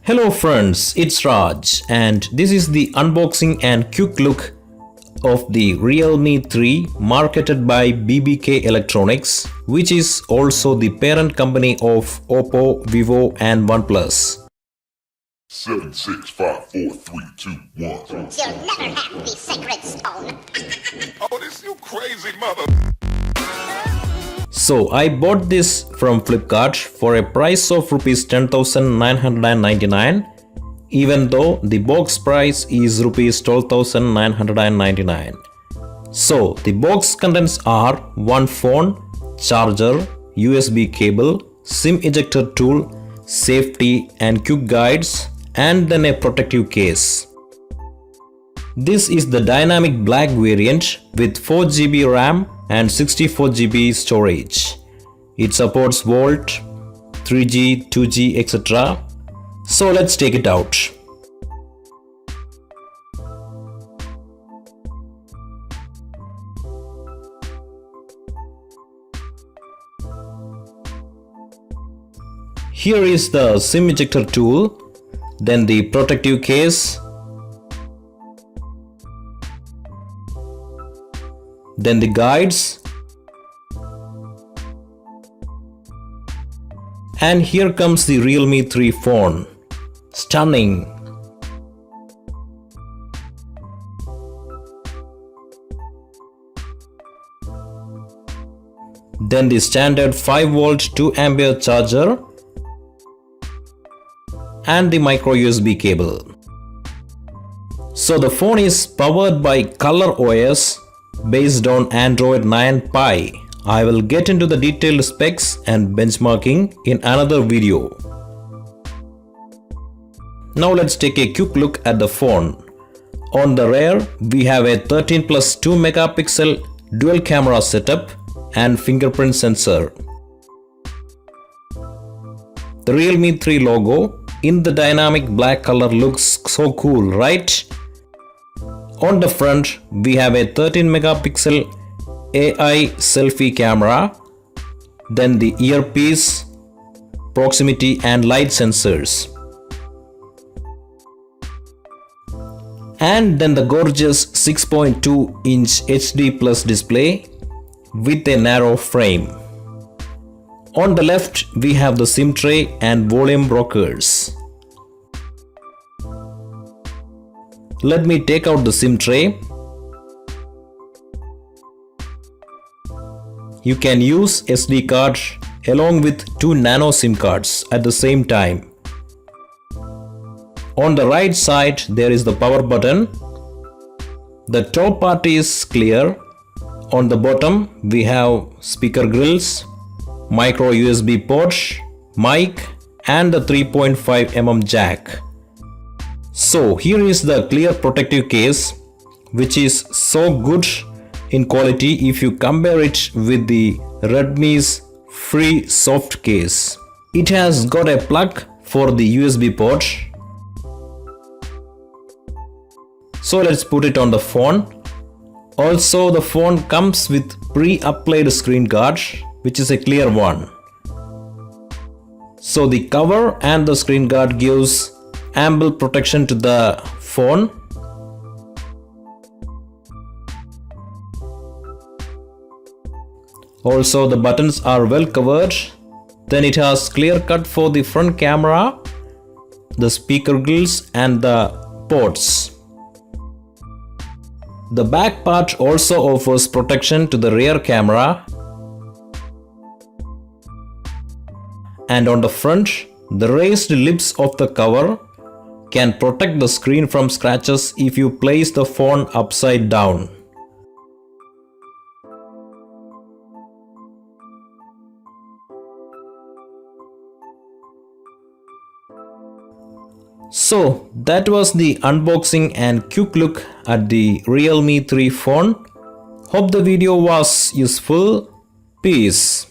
Hello friends, it's Raj and this is the unboxing and quick look of the Realme 3 marketed by BBK Electronics, which is also the parent company of Oppo, Vivo and OnePlus. 7, 6, 5, 4, 3, 2, 1. You'll never have the sacred stone. Oh, this you crazy mother. So I bought this from Flipkart for a price of Rs 10,999, even though the box price is Rs 12,999. So the box contents are one phone, charger, USB cable, SIM ejector tool, safety and quick guides, and then a protective case. This is the dynamic black variant with 4GB RAM and 64GB storage. It supports Volt, 3G, 2G, etc. So let's take it out. Here is the SIM ejector tool, then the protective case, then the guides, and here comes the Realme 3 phone. Stunning! Then the standard 5V 2A charger and the micro USB cable. So the phone is powered by Color OS based on Android 9 Pie. I will get into the detailed specs and benchmarking in another video. Now let's take a quick look at the phone. On the rear, we have a 13+2 megapixel dual camera setup and fingerprint sensor. The Realme 3 logo in the dynamic black color looks so cool, right? On the front, we have a 13 megapixel AI selfie camera, then the earpiece, proximity and light sensors, and then the gorgeous 6.2-inch HD Plus display with a narrow frame. On the left, we have the SIM tray and volume rockers. Let me take out the SIM tray. You can use SD card along with 2 nano SIM cards at the same time. On the right side, there is the power button. The top part is clear. On the bottom, we have speaker grills, micro USB port, mic, and the 3.5mm jack. So here is the clear protective case, which is so good in quality if you compare it with the Redmi's free soft case. It has got a plug for the USB port. So let's put it on the phone. Also, the phone comes with pre-applied screen guard, which is a clear one. So the cover and the screen guard gives ample protection to the phone. Also, the buttons are well covered. Then it has clear cut for the front camera, the speaker grills and the ports. The back part also offers protection to the rear camera. And on the front, the raised lips of the cover can protect the screen from scratches if you place the phone upside down. So that was the unboxing and quick look at the Realme 3 phone. Hope the video was useful. Peace.